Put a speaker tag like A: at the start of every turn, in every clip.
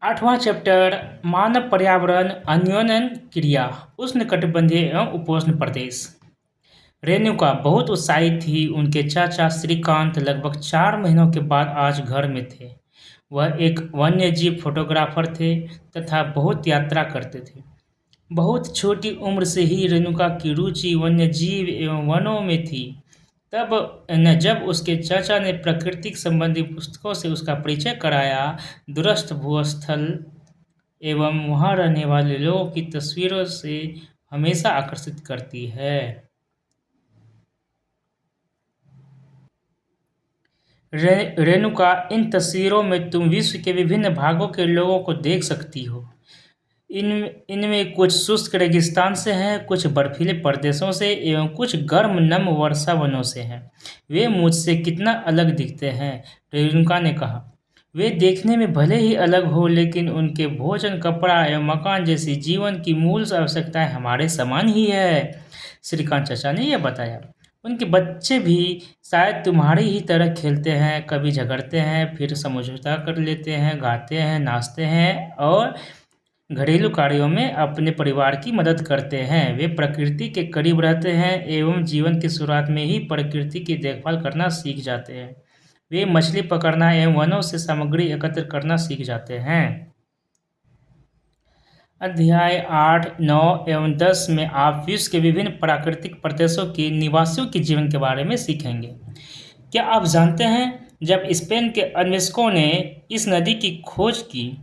A: आठवां चैप्टर मानव पर्यावरण अन्योन्यन क्रिया उष्णकटिबंधीय एवं उपोष्ण प्रदेश। रेणुका बहुत उत्साहित थी। उनके चाचा श्रीकांत लगभग 4 महीनों के बाद आज घर में थे। वह एक वन्यजीव फोटोग्राफर थे तथा बहुत यात्रा करते थे। बहुत छोटी उम्र से ही रेणुका की रुचि वन्यजीव एवं वनों में थी। जब उसके चाचा ने प्रकृति संबंधी पुस्तकों से उसका परिचय कराया, दूरस्थ भूस्थल एवं वहाँ रहने वाले लोगों की तस्वीरों से हमेशा आकर्षित करती है। रेणुका, इन तस्वीरों में तुम विश्व के विभिन्न भागों के लोगों को देख सकती हो। इनमें कुछ शुष्क रेगिस्तान से हैं, कुछ बर्फीले प्रदेशों से एवं कुछ गर्म नम वर्षा वनों से हैं। वे मुझसे कितना अलग दिखते हैं, रेणुका ने कहा। वे देखने में भले ही अलग हो, लेकिन उनके भोजन, कपड़ा एवं मकान जैसी जीवन की मूल आवश्यकताएं हमारे समान ही है, श्रीकांत चाचा ने यह बताया। उनके बच्चे भी शायद तुम्हारी ही तरह खेलते हैं, कभी झगड़ते हैं, फिर समझौता कर लेते हैं, गाते हैं, नाचते हैं और घरेलू कार्यों में अपने परिवार की मदद करते हैं। वे प्रकृति के करीब रहते हैं एवं जीवन की शुरुआत में ही प्रकृति की देखभाल करना सीख जाते हैं। वे मछली पकड़ना एवं वनों से सामग्री एकत्र करना सीख जाते हैं। अध्याय 8, 9 एवं 10 में आप विश्व के विभिन्न प्राकृतिक प्रदेशों के निवासियों के जीवन के बारे में सीखेंगे। क्या आप जानते हैं, जब स्पेन के अन्वेषकों ने इस नदी की खोज की,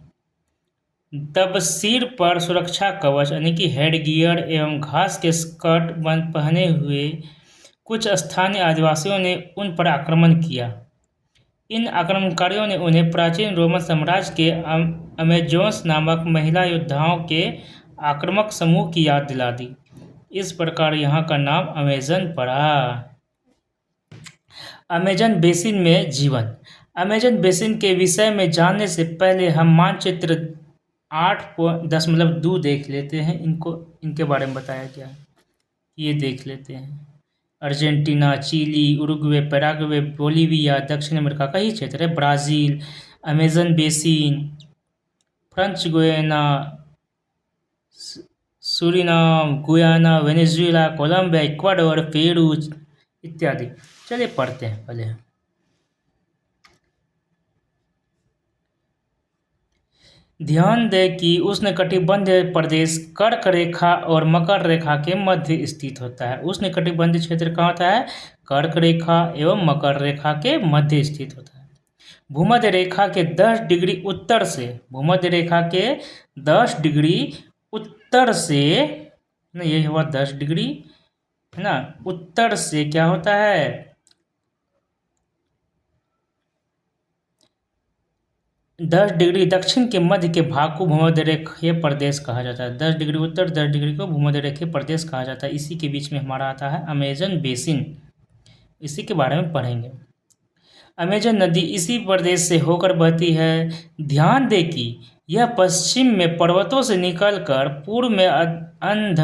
A: तब सिर पर सुरक्षा कवच यानी कि हेडगियर एवं घास के स्कर्ट पहने हुए कुछ स्थानीय आदिवासियों ने उन पर आक्रमण किया। इन आक्रमणकारियों ने उन्हें प्राचीन रोमन साम्राज्य के अमेजोन्स नामक महिला योद्धाओं के आक्रामक समूह की याद दिला दी। इस प्रकार यहाँ का नाम अमेजन पड़ा। अमेजन बेसिन में जीवन। अमेजन बेसिन के विषय में जानने से पहले हम मानचित्र 8.2 देख लेते हैं। इनके बारे में बताया गया है, ये देख लेते हैं। Argentina, Chile, Uruguay, Paraguay, Bolivia दक्षिण अमेरिका का ही क्षेत्र है। Brazil, Amazon basin, French Guiana, Suriname, Guyana, Venezuela, Colombia, Ecuador, Peru इत्यादि। चलिए पढ़ते हैं पहले। ध्यान दें कि उष्णकटिबंधीय प्रदेश कर्क रेखा और मकर रेखा के मध्य स्थित होता है। उष्णकटिबंधीय क्षेत्र कहाँ होता है? कर्क रेखा एवं मकर रेखा के मध्य स्थित होता है। भूमध्य रेखा के 10 डिग्री उत्तर से, भूमध्य रेखा के 10 डिग्री उत्तर से, ना ये हुआ 10 डिग्री है ना, उत्तर से क्या होता है? 10 डिग्री दक्षिण के मध्य के भाग को भूमध्य रेखीय प्रदेश कहा जाता है। 10 डिग्री उत्तर, 10 डिग्री को भूमध्य रेखीय प्रदेश कहा जाता है। इसी के बीच में हमारा आता है अमेजन बेसिन। इसी के बारे में पढ़ेंगे। अमेजन नदी इसी प्रदेश से होकर बहती है। ध्यान दें कि यह पश्चिम में पर्वतों से निकलकर पूर्व में अंध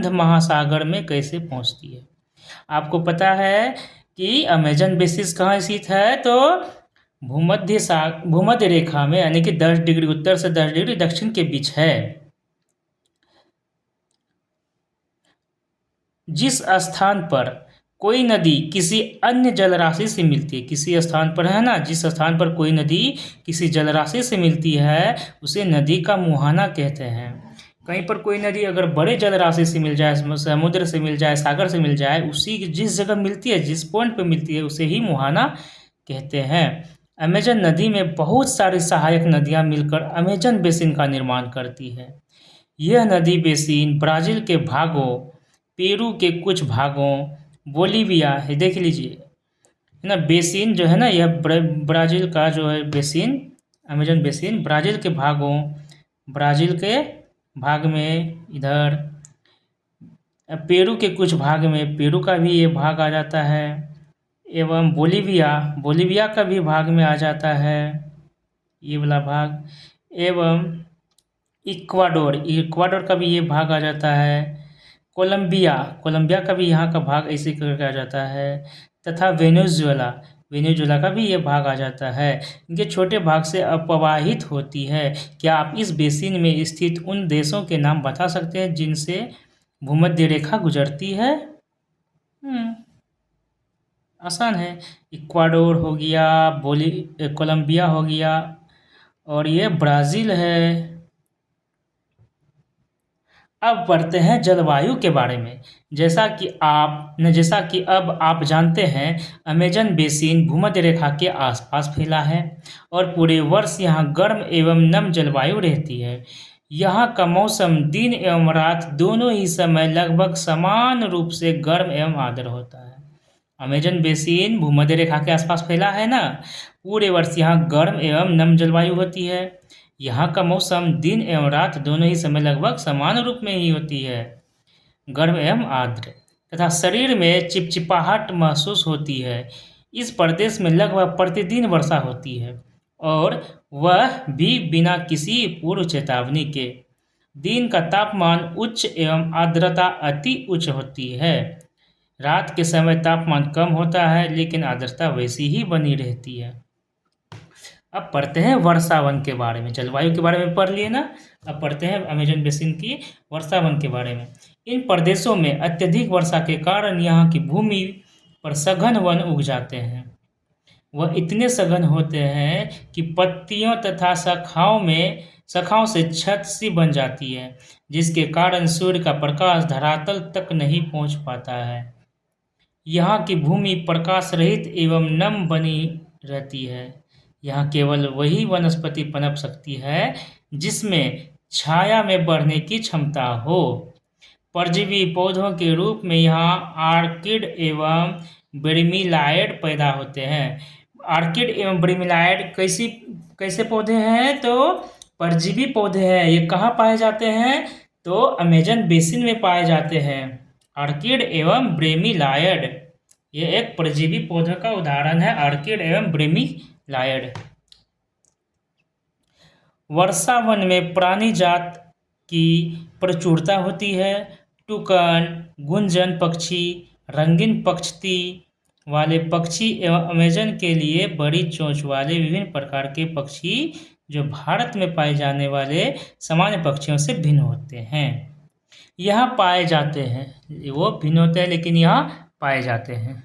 A: महासागर में कैसे पहुंचती है। आपको पता है कि अमेजन बेसिन कहाँ स्थित है? तो भूमध्य रेखा में, यानी कि 10 डिग्री उत्तर से 10 डिग्री दक्षिण के बीच है। जिस स्थान पर कोई नदी किसी अन्य जलराशि से मिलती है, किसी स्थान पर है ना, जिस स्थान पर कोई नदी किसी जलराशि से मिलती है उसे नदी का मुहाना कहते हैं। कहीं पर कोई नदी अगर बड़े जलराशि से मिल जाए, समुद्र से मिल जाए, सागर से मिल जाए, उसी जिस जगह मिलती है, जिस पॉइंट पर मिलती है, उसे ही मुहाना कहते हैं। अमेजन नदी में बहुत सारी सहायक नदियां मिलकर अमेजन बेसिन का निर्माण करती है। यह नदी बेसिन ब्राज़ील के भागों, पेरू के कुछ भागों, बोलिविया है, देख लीजिए है ना। बेसिन जो है ना, यह ब्राज़ील का जो है बेसिन, अमेजन बेसिन ब्राज़ील के भाग में, इधर पेरू के कुछ भाग में, पेरू का भी ये भाग आ जाता है, एवं बोलिविया का भी भाग में आ जाता है ये वाला भाग, एवं इक्वाडोर का भी ये भाग आ जाता है। कोलंबिया का भी यहाँ का भाग ऐसे करके आ जाता है, तथा वेनेजुएला वेनेजुएला का भी ये भाग आ जाता है। इनके छोटे भाग से अपवाहित होती है। क्या आप इस बेसिन में स्थित उन देशों के नाम बता सकते हैं जिनसे भूमध्य रेखा गुजरती है? आसान है। इक्वाडोर हो गया, कोलंबिया हो गया, और ये ब्राज़ील है। अब बढ़ते हैं जलवायु के बारे में। जैसा कि अब आप जानते हैं, अमेज़न बेसिन भूमध्य रेखा के आसपास फैला है और पूरे वर्ष यहाँ गर्म एवं नम जलवायु रहती है। यहाँ का मौसम दिन एवं रात दोनों ही समय लगभग समान रूप से गर्म एवं आर्द्र होता है। अमेज़न बेसिन भूमध्य रेखा के आसपास फैला है ना, पूरे वर्ष यहाँ गर्म एवं नम जलवायु होती है। यहाँ का मौसम दिन एवं रात दोनों ही समय लगभग समान रूप में ही होती है, गर्म एवं आर्द्र, तथा शरीर में चिपचिपाहट महसूस होती है। इस प्रदेश में लगभग प्रतिदिन वर्षा होती है और वह भी बिना किसी पूर्व चेतावनी के। दिन का तापमान उच्च एवं आर्द्रता अति उच्च होती है। रात के समय तापमान कम होता है लेकिन आर्द्रता वैसी ही बनी रहती है। अब पढ़ते हैं वर्षावन के बारे में। जलवायु के बारे में पढ़ लिए ना, अब पढ़ते हैं अमेज़न बेसिन की वर्षावन के बारे में। इन प्रदेशों में अत्यधिक वर्षा के कारण यहाँ की भूमि पर सघन वन उग जाते हैं। वह इतने सघन होते हैं कि पत्तियों तथा शाखाओं से छत सी बन जाती है, जिसके कारण सूर्य का प्रकाश धरातल तक नहीं पहुँच पाता है। यहाँ की भूमि प्रकाश रहित एवं नम बनी रहती है। यहाँ केवल वही वनस्पति पनप सकती है जिसमें छाया में बढ़ने की क्षमता हो। परजीवी पौधों के रूप में यहाँ आर्किड एवं ब्रोमीलाइड पैदा होते हैं। आर्किड एवं ब्रोमीलाइड कैसे पौधे हैं? तो परजीवी पौधे हैं। ये कहाँ पाए जाते हैं? तो अमेज़न बेसिन में पाए जाते हैं। आर्किड एवं ब्रोमीलाइड ये एक परजीवी पौधे का उदाहरण है, आर्किड एवं ब्रोमीलाइड। वर्षा वन में प्राणी जात की प्रचुरता होती है। टुकन, गुंजन पक्षी, रंगीन पक्षती वाले पक्षी एवं अमेज़न के लिए बड़ी चोंच वाले विभिन्न प्रकार के पक्षी जो भारत में पाए जाने वाले सामान्य पक्षियों से भिन्न होते हैं, यहाँ पाए जाते हैं। वो भिन्न होते हैं लेकिन यहाँ पाए जाते हैं।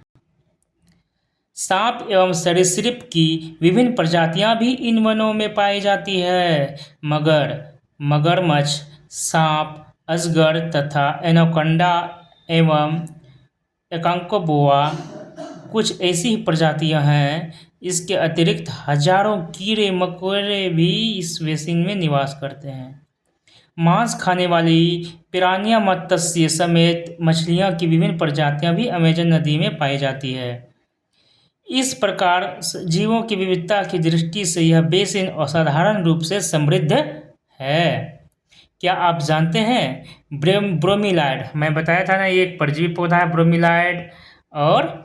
A: सांप एवं सरीसृप की विभिन्न प्रजातियां भी इन वनों में पाई जाती है। मगरमच्छ, सांप, अजगर तथा एनाकोंडा एवं एकांकोबोआ कुछ ऐसी ही प्रजातियां हैं। इसके अतिरिक्त हजारों कीड़े मकोड़े भी इस बेसिन में निवास करते हैं। मांस खाने वाली पिरान्या मत्स्य समेत मछलियां की विभिन्न प्रजातियां भी अमेज़न नदी में पाई जाती है। इस प्रकार जीवों की विविधता की दृष्टि से यह बेसिन असाधारण रूप से समृद्ध है। क्या आप जानते हैं ब्रोमीलाइड? मैं बताया था ना, ये एक परजीवी पौधा है ब्रोमीलाइड और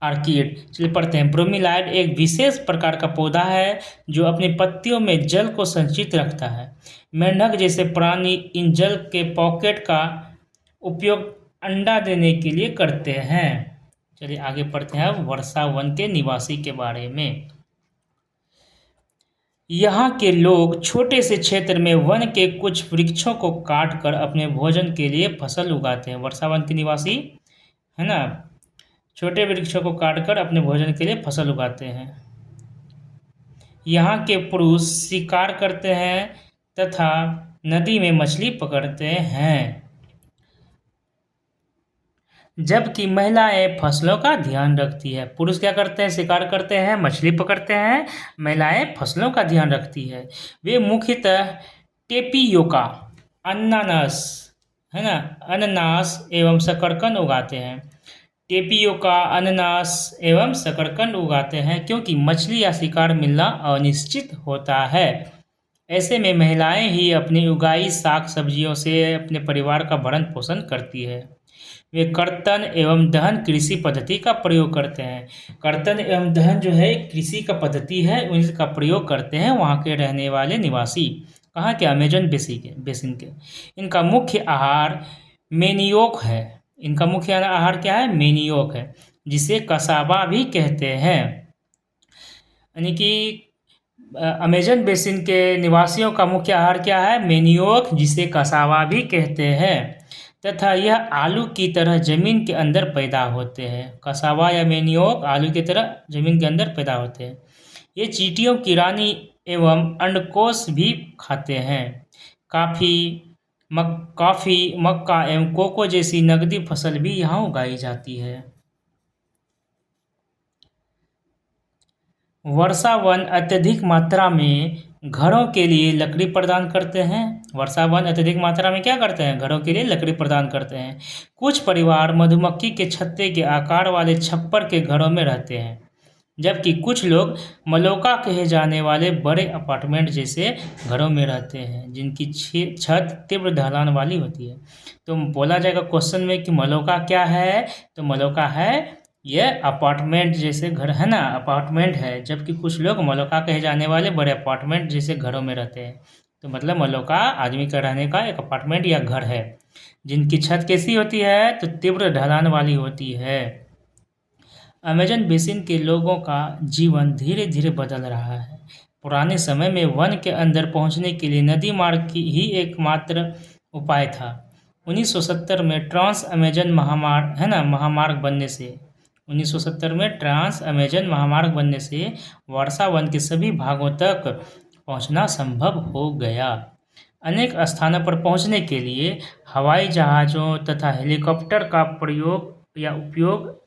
A: आर्किड। चलिए पढ़ते हैं। ब्रोमीलाइड एक विशेष प्रकार का पौधा है जो अपनी पत्तियों में जल को संचित रखता है। मेंढक जैसे प्राणी इन जल के पॉकेट का उपयोग अंडा देने के लिए करते हैं। चलिए आगे पढ़ते हैं अब वर्षा वन के निवासी के बारे में। यहाँ के लोग छोटे से क्षेत्र में वन के कुछ वृक्षों को काट कर अपने भोजन के लिए फसल उगाते हैं। वर्षा वन के निवासी है ना, छोटे वृक्षों को काटकर अपने भोजन के लिए फसल उगाते हैं। यहाँ के पुरुष शिकार करते हैं तथा नदी में मछली पकड़ते हैं, जबकि महिलाएं फसलों का ध्यान रखती है। पुरुष क्या करते हैं? शिकार करते हैं, मछली पकड़ते हैं। महिलाएं फसलों का ध्यान रखती है। वे मुख्यतः टेपियोका, अनानास है ना, अनानास एवं शकरकंद उगाते हैं। टेपियोका, अनानास एवं शकरकंद उगाते हैं क्योंकि मछली या शिकार मिलना अनिश्चित होता है। ऐसे में महिलाएं ही अपनी उगाई साग सब्जियों से अपने परिवार का भरण पोषण करती है। वे कर्तन एवं दहन कृषि पद्धति का प्रयोग करते हैं। कर्तन एवं दहन जो है कृषि का पद्धति है, उनका प्रयोग करते हैं वहाँ के रहने वाले निवासी। कहाँ के? अमेज़न बेसिन के। इनका मुख्य आहार मेनियोक है। इनका मुख्य आहार क्या है? मेनियोक है। जिसे कसाबा भी कहते हैं। यानी कि अमेजन बेसिन के निवासियों का मुख्य आहार क्या है? मेनियोक, जिसे कसावा भी कहते हैं, तथा यह आलू की तरह जमीन के अंदर पैदा होते हैं। कसावा या मेनियोक आलू की तरह जमीन के अंदर पैदा होते हैं। ये चींटियों की रानी एवं अंडकोश भी खाते हैं। कॉफी, मक्का एवं कोको जैसी नकदी फसल भी यहाँ उगाई जाती है। वर्षा वन अत्यधिक मात्रा में घरों के लिए लकड़ी प्रदान करते हैं। वर्षा वन अत्यधिक मात्रा में क्या करते हैं? घरों के लिए लकड़ी प्रदान करते हैं। कुछ परिवार मधुमक्खी के छत्ते के आकार वाले छप्पर के घरों में रहते हैं, जबकि कुछ लोग मलोका कहे जाने वाले बड़े अपार्टमेंट जैसे घरों में रहते हैं, जिनकी छत तीव्र ढलान वाली होती है। तो बोला जाएगा क्वेश्चन में कि मलोका क्या है? तो मलोका है ये अपार्टमेंट जैसे घर है ना, अपार्टमेंट है, जबकि कुछ लोग मलोका कहे जाने वाले बड़े अपार्टमेंट जैसे घरों में रहते हैं। तो मतलब मलोका आदमी का रहने का एक अपार्टमेंट या घर है, जिनकी छत कैसी होती है? तो तीव्र ढलान वाली होती है। अमेजन बेसिन के लोगों का जीवन धीरे धीरे बदल रहा है। पुराने समय में वन के अंदर पहुंचने के लिए नदी मार्ग की ही एकमात्र उपाय था। 1970 में ट्रांस अमेजन महामार्ग बनने से 1970 में ट्रांस अमेजन महामार्ग बनने से वर्षा वन के सभी भागों तक पहुंचना संभव हो गया। अनेक स्थानों पर पहुंचने के लिए हवाई जहाज़ों तथा हेलीकॉप्टर का उपयोग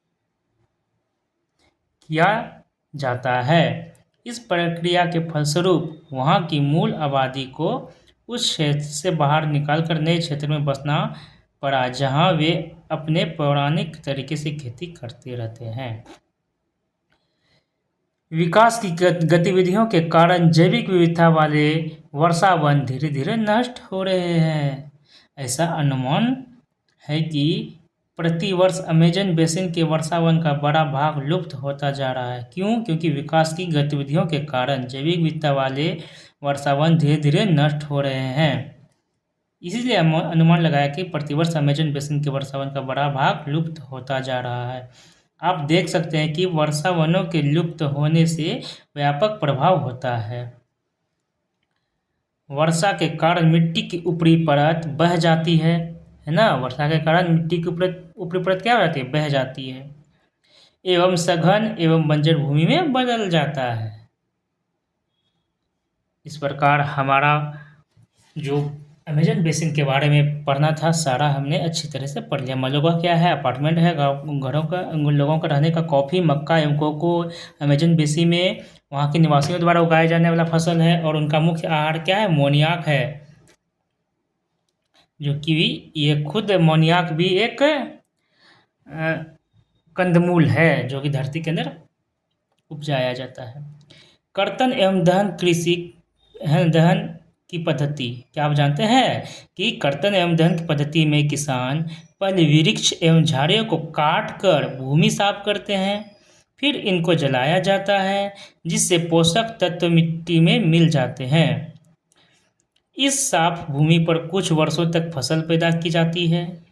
A: किया जाता है। इस प्रक्रिया के फलस्वरूप वहां की मूल आबादी को उस क्षेत्र से बाहर निकालकर नए क्षेत्र में बसना पड़ा, जहां वे अपने पौराणिक तरीके से खेती करते रहते हैं। विकास की गतिविधियों के कारण जैविक विविधता वाले वर्षा वन धीरे धीरे नष्ट हो रहे हैं। ऐसा अनुमान है कि प्रतिवर्ष अमेजन बेसिन के वर्षा वन का बड़ा भाग लुप्त होता जा रहा है। क्यों? क्योंकि विकास की गतिविधियों के कारण जैविक विविधता वाले वर्षा वन धीरे धीरे नष्ट हो रहे हैं। इसीलिए अनुमान लगाया कि प्रतिवर्ष अमेजन बेसिन के वर्षा वन का बड़ा भाग लुप्त होता जा रहा है। आप देख सकते हैं कि वर्षा वनों के लुप्त होने से व्यापक प्रभाव होता है। वर्षा के कारण मिट्टी की ऊपरी परत बह जाती है ना? वर्षा के कारण मिट्टी की ऊपरी परत क्या हो जाती है? बह जाती है एवं सघन एवं बंजर भूमि में बदल जाता है। इस प्रकार हमारा जो अमेजन बेसिन के बारे में पढ़ना था सारा हमने अच्छी तरह से पढ़ लिया। मलोका क्या है? अपार्टमेंट है, घरों का लोगों का रहने का। कॉफ़ी, मक्का एवं कोको अमेजन बेसिन में वहाँ के निवासियों द्वारा उगाए जाने वाला फसल है, और उनका मुख्य आहार क्या है? मोनियाक है, जो कि ये खुद मोनियाक भी एक कंदमूल है जो कि धरती के अंदर उपजाया जाता है। कर्तन एवं दहन की पद्धति क्या आप जानते हैं कि कर्तन एवं दहन की पद्धति में किसान पहले वृक्ष एवं झाड़ियों को काट कर भूमि साफ करते हैं, फिर इनको जलाया जाता है, जिससे पोषक तत्व मिट्टी में मिल जाते हैं। इस साफ भूमि पर कुछ वर्षों तक फसल पैदा की जाती है।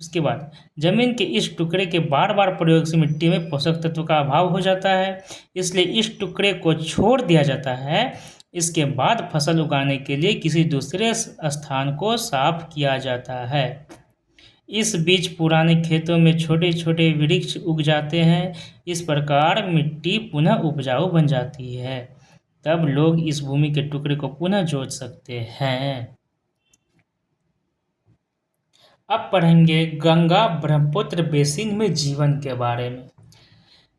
A: उसके बाद जमीन के इस टुकड़े के बार बार प्रयोग से मिट्टी में पोषक तत्व का अभाव हो जाता है, इसलिए इस टुकड़े को छोड़ दिया जाता है। इसके बाद फसल उगाने के लिए किसी दूसरे स्थान को साफ किया जाता है। इस बीच पुराने खेतों में छोटे छोटे वृक्ष उग जाते हैं। इस प्रकार मिट्टी पुनः उपजाऊ बन जाती है। तब लोग इस भूमि के टुकड़े को पुनः जोत सकते हैं। अब पढ़ेंगे गंगा ब्रह्मपुत्र बेसिन में जीवन के बारे में।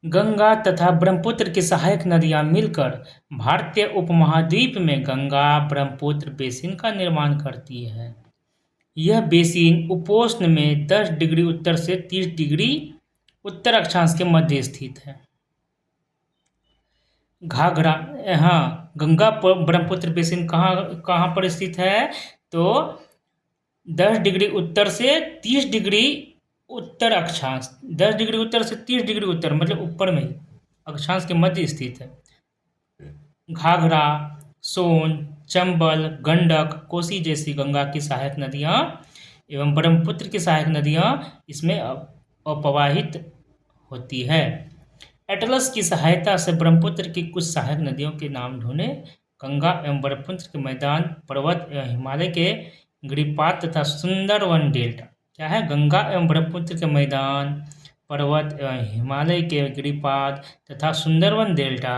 A: गंगा तथा ब्रह्मपुत्र की सहायक नदियां मिलकर भारतीय उपमहाद्वीप में गंगा ब्रह्मपुत्र बेसिन का निर्माण करती है। यह बेसिन उपोष्ण में 10 डिग्री उत्तर से 30 डिग्री उत्तर अक्षांश के मध्य स्थित है। घाघरा गंगा ब्रह्मपुत्र बेसिन कहाँ पर स्थित है? तो 10 डिग्री उत्तर से 30 डिग्री उत्तर अक्षांश, 10 डिग्री उत्तर से 30 डिग्री उत्तर मतलब ऊपर में ही अक्षांश के मध्य स्थित है। घाघरा, सोन, चंबल, गंडक, कोसी जैसी गंगा की सहायक नदियां एवं ब्रह्मपुत्र की सहायक नदियां इसमें अप्रवाहित होती है। एटलस की सहायता से ब्रह्मपुत्र की कुछ सहायक नदियों के नाम ढूंढें। गंगा एवं ब्रह्मपुत्र के मैदान, पर्वत एवं हिमालय के गिरिपाद तथा सुंदरवन डेल्टा। क्या है? गंगा एवं ब्रह्मपुत्र के मैदान, पर्वत एवं हिमालय के गिरिपाद तथा सुंदरवन डेल्टा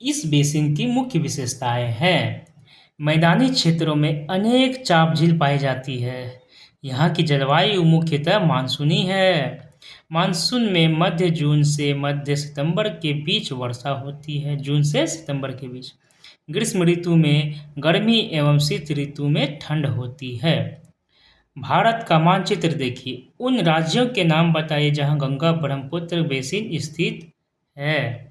A: इस बेसिन की मुख्य विशेषताएं हैं। मैदानी क्षेत्रों में अनेक चाप झील पाई जाती है। यहाँ की जलवायु मुख्यतः मानसूनी है। मानसून में मध्य जून से मध्य सितंबर के बीच वर्षा होती है। जून से सितंबर के बीच। ग्रीष्म ऋतु में गर्मी एवं शीत ऋतु में ठंड होती है। भारत का मानचित्र देखिए। उन राज्यों के नाम बताइए जहाँ गंगा ब्रह्मपुत्र बेसिन स्थित है।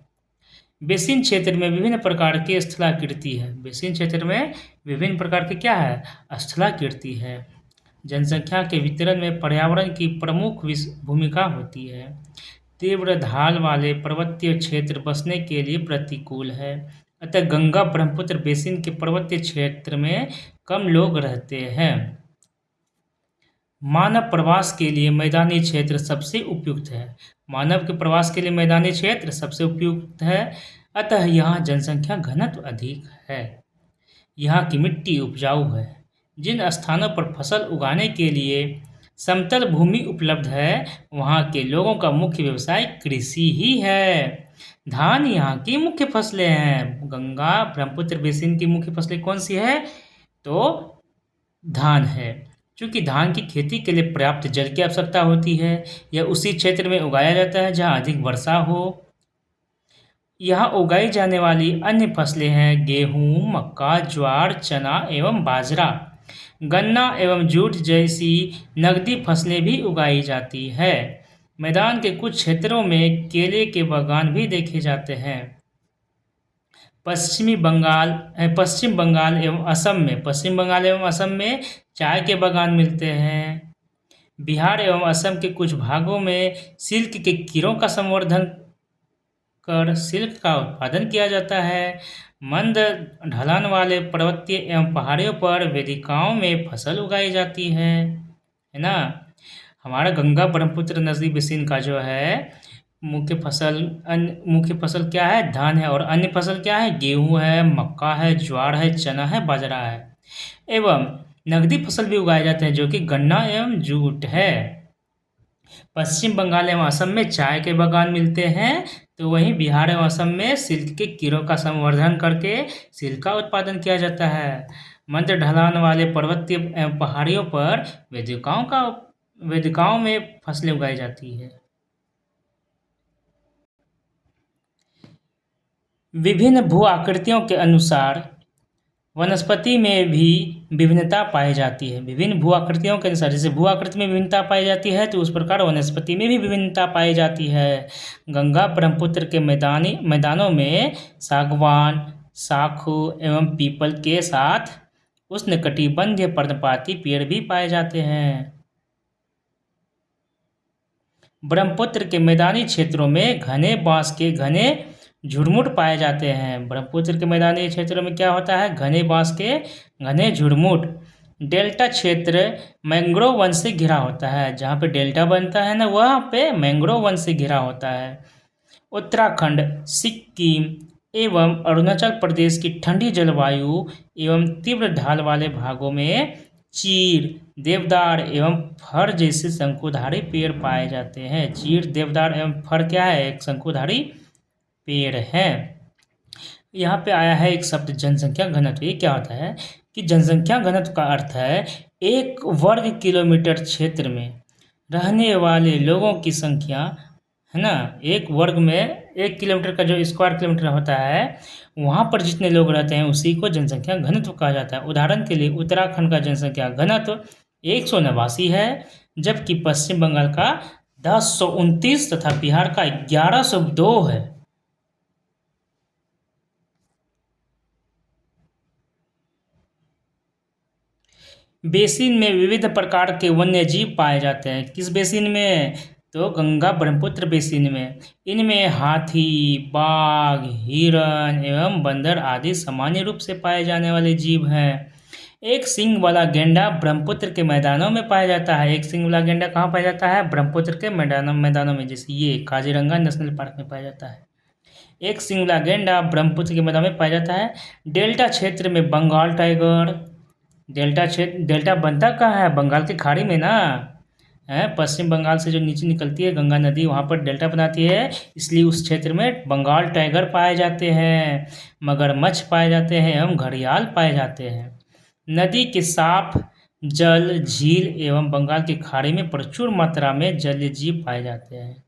A: बेसिन क्षेत्र में विभिन्न प्रकार की स्थलाकृति है। बेसिन क्षेत्र में विभिन्न प्रकार की क्या है? स्थलाकृति है। जनसंख्या के वितरण में पर्यावरण की प्रमुख भूमिका होती है। तीव्र ढाल वाले पर्वतीय क्षेत्र बसने के लिए प्रतिकूल है। अतः गंगा ब्रह्मपुत्र बेसिन के पर्वतीय क्षेत्र में कम लोग रहते हैं। मानव प्रवास के लिए मैदानी क्षेत्र सबसे उपयुक्त है। मानव के प्रवास के लिए मैदानी क्षेत्र सबसे उपयुक्त है। अतः यहाँ जनसंख्या घनत्व अधिक है। यहाँ की मिट्टी उपजाऊ है। जिन स्थानों पर फसल उगाने के लिए समतल भूमि उपलब्ध है, वहाँ के लोगों का मुख्य व्यवसाय कृषि ही है। धान यहाँ की मुख्य फसलें हैं। गंगा ब्रह्मपुत्र बेसिन की मुख्य फसलें कौन सी है? तो धान है। क्योंकि धान की खेती के लिए पर्याप्त जल की आवश्यकता होती है। यह उसी क्षेत्र में उगाया जाता है जहाँ अधिक वर्षा हो। यहाँ उगाई जाने वाली अन्य फसलें हैं गेहूँ, मक्का, ज्वार, चना एवं बाजरा। गन्ना एवं जूट जैसी नकदी फसलें भी उगाई जाती है। मैदान के कुछ क्षेत्रों में केले के बागान भी देखे जाते हैं। पश्चिम बंगाल एवं असम में चाय के बागान मिलते हैं। बिहार एवं असम के कुछ भागों में सिल्क के कीड़ों का संवर्धन कर सिल्क का उत्पादन किया जाता है। मंद ढलान वाले पर्वतीय एवं पहाड़ियों पर वेदिकाओं में फसल उगाई जाती है ना। हमारा गंगा ब्रह्मपुत्र नदी बेसिन का जो है मुख्य फसल क्या है? धान है। और अन्य फसल क्या है? गेहूँ है, मक्का है, ज्वार है, चना है, बाजरा है। एवं नकदी फसल भी उगाए जाते हैं जो कि गन्ना एवं जूट है। पश्चिम बंगाल एवं असम में चाय के बागान मिलते हैं, तो वहीं बिहार एवं असम में सिल्क के कीड़ों का संवर्धन करके सिल्क का उत्पादन किया जाता है। मंद ढलान वाले पर्वतीय एवं पहाड़ियों पर वेदिकाओं में फसलें उगाई जाती है। विभिन्न भू आकृतियों के अनुसार वनस्पति में भी विभिन्नता पाई जाती है। विभिन्न भू आकृतियों के अनुसार, जैसे भू आकृति में विभिन्नता पाई जाती है तो उस प्रकार वनस्पति में भी विभिन्नता पाई जाती है। गंगा ब्रह्मपुत्र के मैदानों में सागवान, साखू एवं पीपल के साथ उष्णकटिबंधीय पर्णपाती पेड़ भी पाए जाते हैं। ब्रह्मपुत्र के मैदानी क्षेत्रों में घने बांस के घने झुरमुट पाए जाते हैं। ब्रह्मपुत्र के मैदानी क्षेत्रों में क्या होता है? घने बांस के घने झुरमुट। डेल्टा क्षेत्र मैंग्रोव वन से घिरा होता है। जहाँ पे डेल्टा बनता है ना, वहाँ पे मैंग्रोव वन से घिरा होता है। उत्तराखंड, सिक्किम एवं अरुणाचल प्रदेश की ठंडी जलवायु एवं तीव्र ढाल वाले भागों में चीड़, देवदार एवं फर जैसे शंकुधारी पेड़ पाए जाते हैं। चीड़, देवदार एवं फर क्या है? एक शंकुधारी पेड़ है। यहाँ पे आया है एक शब्द जनसंख्या घनत्व। ये क्या होता है कि जनसंख्या घनत्व का अर्थ है 1 वर्ग किलोमीटर क्षेत्र में रहने वाले लोगों की संख्या, है ना। 1 वर्ग में 1 किलोमीटर का जो स्क्वायर किलोमीटर होता है, वहाँ पर जितने लोग रहते हैं उसी को जनसंख्या घनत्व कहा जाता है। उदाहरण के लिए उत्तराखंड का जनसंख्या घनत्व 189 है, जबकि पश्चिम बंगाल का 1029 तथा बिहार का 1102 है। बेसिन में विविध प्रकार के वन्य जीव पाए जाते हैं। किस बेसिन में? तो गंगा ब्रह्मपुत्र बेसिन में। इनमें हाथी, बाघ, हिरण एवं बंदर आदि सामान्य रूप से पाए जाने वाले जीव हैं। एक सींग वाला गेंडा ब्रह्मपुत्र के मैदानों में पाया जाता है। एक सींग वाला गेंडा कहाँ पाया जाता है? ब्रह्मपुत्र के मैदानों में, जैसे ये काजीरंगा नेशनल पार्क में पाया जाता है। एक सींग वाला गेंडा ब्रह्मपुत्र के मैदान में पाया जाता है। डेल्टा क्षेत्र में बंगाल टाइगर। डेल्टा बनता कहाँ है? बंगाल की खाड़ी में ना है। पश्चिम बंगाल से जो नीचे निकलती है गंगा नदी, वहाँ पर डेल्टा बनाती है, इसलिए उस क्षेत्र में बंगाल टाइगर पाए जाते हैं, मगरमच्छ पाए जाते हैं एवं घड़ियाल पाए जाते हैं। नदी के साफ जल, झील एवं बंगाल की खाड़ी में प्रचुर मात्रा में जलीय जीव पाए जाते हैं।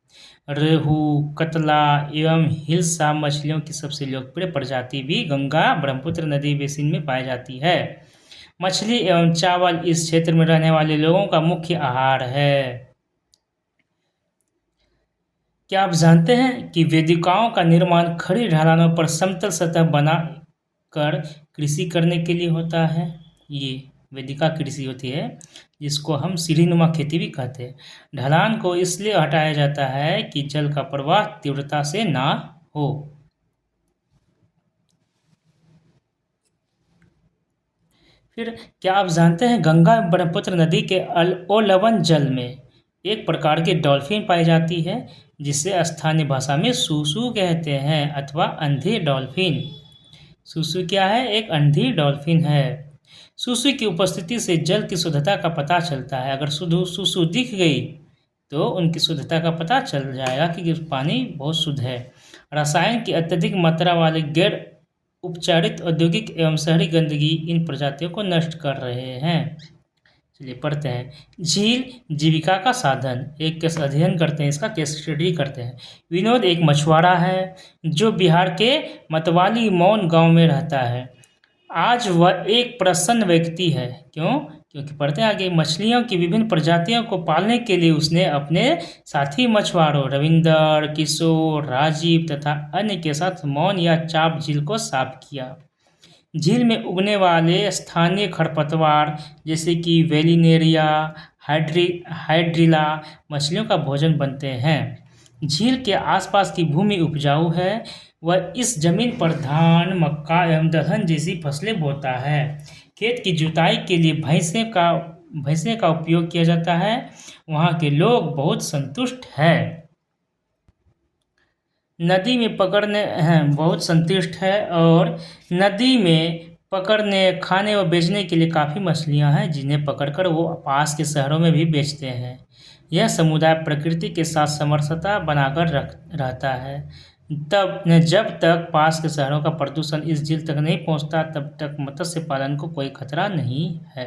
A: रेहू, कतला एवं हिल्सा मछलियों की सबसे लोकप्रिय प्रजाति भी गंगा ब्रह्मपुत्र नदी बेसिन में पाई जाती है। मछली एवं चावल इस क्षेत्र में रहने वाले लोगों का मुख्य आहार है। क्या आप जानते हैं कि वेदिकाओं का निर्माण खड़ी ढलानों पर समतल सतह बना कर कृषि करने के लिए होता है? ये वेदिका कृषि होती है, जिसको हम सीढ़ीनुमा खेती भी कहते हैं। ढलान को इसलिए हटाया जाता है कि जल का प्रवाह तीव्रता से ना हो। फिर क्या आप जानते हैं गंगा ब्रह्मपुत्र नदी के ओलवन जल में एक प्रकार की डॉल्फिन पाई जाती है, जिसे स्थानीय भाषा में सूसू कहते हैं अथवा अंधी डॉल्फिन। सूसू क्या है? एक अंधी डॉल्फिन है। सूसू की उपस्थिति से जल की शुद्धता का पता चलता है। अगर सूसू दिख गई तो उनकी शुद्धता का पता चल जाएगा कि पानी बहुत शुद्ध है। रसायन की अत्यधिक मात्रा वाले गैर उपचारित औद्योगिक एवं शहरी गंदगी इन प्रजातियों को नष्ट कर रहे हैं। चलिए पढ़ते हैं। झील जीविका का साधन, एक केस अध्ययन करते हैं, इसका केस स्टडी करते हैं। विनोद एक मछुआरा है जो बिहार के मतवाली मौन गांव में रहता है। आज वह एक प्रसन्न व्यक्ति है। क्यों? क्योंकि पढ़ते हैं आगे। मछलियों की विभिन्न प्रजातियों को पालने के लिए उसने अपने साथी मछुआरों रविंदर, किशोर, राजीव तथा अन्य के साथ मौन या चाप झील को साफ किया। झील में उगने वाले स्थानीय खरपतवार जैसे कि वेलिनेरिया, हाइड्रिला मछलियों का भोजन बनते हैं। झील के आसपास की भूमि उपजाऊ है। वह इस जमीन पर धान, मक्का एवं दलहन जैसी फसलें बोता है। खेत की जुताई के लिए भैंसे का उपयोग किया जाता है। वहाँ के लोग बहुत संतुष्ट हैं। नदी में पकड़ने हैं बहुत संतुष्ट है और नदी में पकड़ने, खाने व बेचने के लिए काफ़ी मछलियाँ हैं, जिन्हें पकड़कर वो पास के शहरों में भी बेचते हैं। यह समुदाय प्रकृति के साथ समरसता बनाकर रहता है। जब तक पास के शहरों का प्रदूषण इस झील तक नहीं पहुंचता, तब तक मत्स्य पालन को कोई खतरा नहीं है।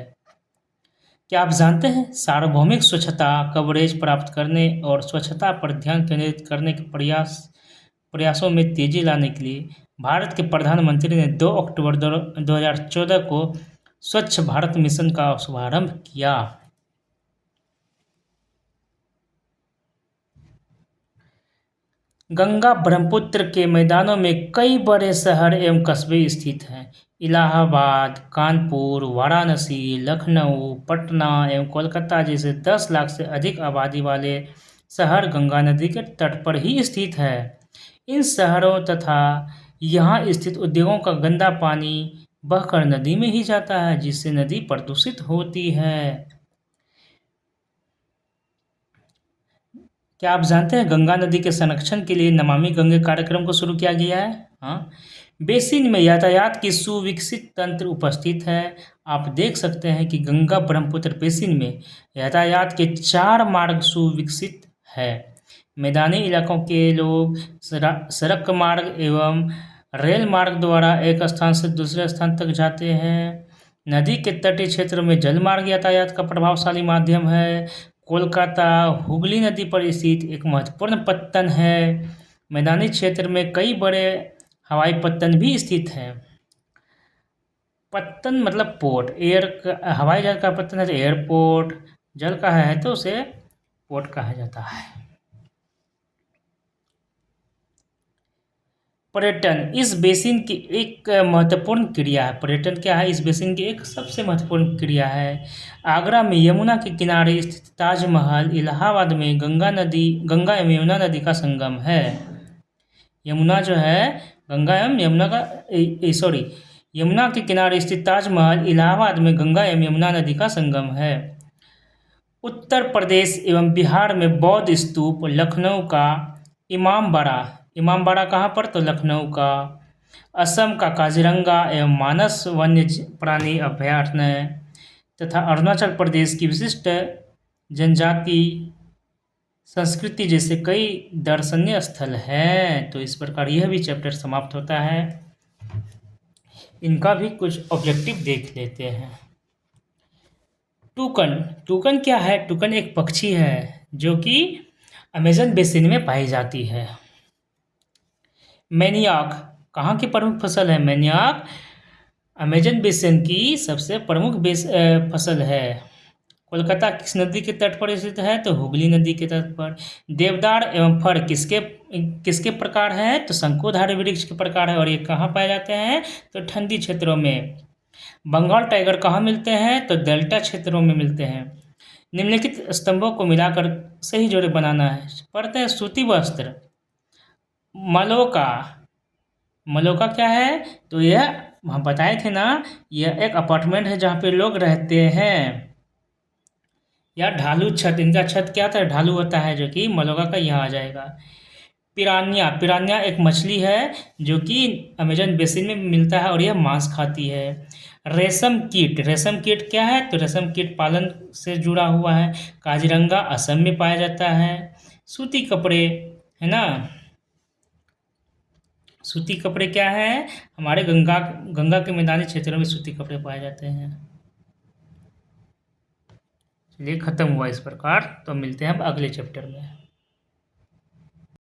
A: क्या आप जानते हैं सार्वभौमिक स्वच्छता कवरेज प्राप्त करने और स्वच्छता पर ध्यान केंद्रित करने के प्रयासों में तेजी लाने के लिए भारत के प्रधानमंत्री ने 2 अक्टूबर 2014 को स्वच्छ भारत मिशन का शुभारंभ किया। गंगा ब्रह्मपुत्र के मैदानों में कई बड़े शहर एवं कस्बे स्थित हैं। इलाहाबाद, कानपुर, वाराणसी, लखनऊ, पटना एवं कोलकाता जैसे 10 लाख से अधिक आबादी वाले शहर गंगा नदी के तट पर ही स्थित है। इन शहरों तथा यहाँ स्थित उद्योगों का गंदा पानी बहकर नदी में ही जाता है, जिससे नदी प्रदूषित होती है। क्या आप जानते हैं गंगा नदी के संरक्षण के लिए नमामि गंगे कार्यक्रम को शुरू किया गया है? हाँ, बेसिन में यातायात की सुविकसित तंत्र उपस्थित है। आप देख सकते हैं कि गंगा ब्रह्मपुत्र बेसिन में यातायात के 4 मार्ग सुविकसित है। मैदानी इलाकों के लोग सड़क मार्ग एवं रेल मार्ग द्वारा एक स्थान से दूसरे स्थान तक जाते हैं। नदी के तटीय क्षेत्र में जल मार्ग यातायात का प्रभावशाली माध्यम है। कोलकाता हुगली नदी पर स्थित एक महत्वपूर्ण पत्तन है। मैदानी क्षेत्र में कई बड़े हवाई पत्तन भी स्थित हैं। पत्तन मतलब पोर्ट, हवाई जहाज का पत्तन है तो एयरपोर्ट, जल का है तो उसे पोर्ट कहा जाता है। पर्यटन इस बेसिन की एक महत्वपूर्ण क्रिया है। पर्यटन क्या है? इस बेसिन की एक सबसे महत्वपूर्ण क्रिया है। आगरा में यमुना के किनारे स्थित ताजमहल, इलाहाबाद में गंगा एवं यमुना नदी का संगम है। यमुना जो है गंगा एवं यमुना का यमुना के किनारे स्थित ताजमहल इलाहाबाद में गंगा एवं यमुना नदी का संगम है। उत्तर प्रदेश एवं बिहार में बौद्ध स्तूप, लखनऊ का इमामबाड़ा, इमामबाड़ा कहाँ पर, तो लखनऊ का। असम का काजीरंगा एवं मानस वन्य प्राणी अभयारण्य तथा अरुणाचल प्रदेश की विशिष्ट जनजाति संस्कृति जैसे कई दर्शनीय स्थल हैं। तो इस प्रकार यह भी चैप्टर समाप्त होता है। इनका भी कुछ ऑब्जेक्टिव देख लेते हैं। टूकन, टूकन क्या है? टूकन एक पक्षी है जो कि अमेज़न बेसिन में पाई जाती है। मैनियाक कहाँ की प्रमुख फसल है? मैनियाक अमेज़न बेसिन की सबसे प्रमुख फसल है। कोलकाता किस नदी के तट पर स्थित है? तो हुगली नदी के तट पर। देवदार एवं फर किसके प्रकार है? तो शंकुधारी वृक्ष के प्रकार है और ये कहाँ पाए जाते हैं? तो ठंडी क्षेत्रों में। बंगाल टाइगर कहाँ मिलते हैं? तो डेल्टा क्षेत्रों में मिलते हैं। निम्नलिखित स्तंभों को मिलाकर सही जोड़े बनाना है। पढ़ते हैं। सूती वस्त्र, मलोका, मलोका क्या है? तो यह हम बताए थे ना, यह एक अपार्टमेंट है जहाँ पे लोग रहते हैं। या ढालू छत, इनका छत क्या था? ढालू होता है, जो कि मलोका का यहाँ आ जाएगा। पिरान्या, पिरान्या एक मछली है जो कि अमेज़न बेसिन में मिलता है और यह मांस खाती है। रेशम कीट, रेशम कीट क्या है? तो रेशम कीट पालन से जुड़ा हुआ है। काजीरंगा असम में पाया जाता है। सूती कपड़े है ना, सूती कपड़े क्या है? हमारे गंगा के मैदानी क्षेत्रों में सूती कपड़े पाए जाते हैं। चलिए खत्म हुआ इस प्रकार। तो मिलते हैं अब अगले चैप्टर में।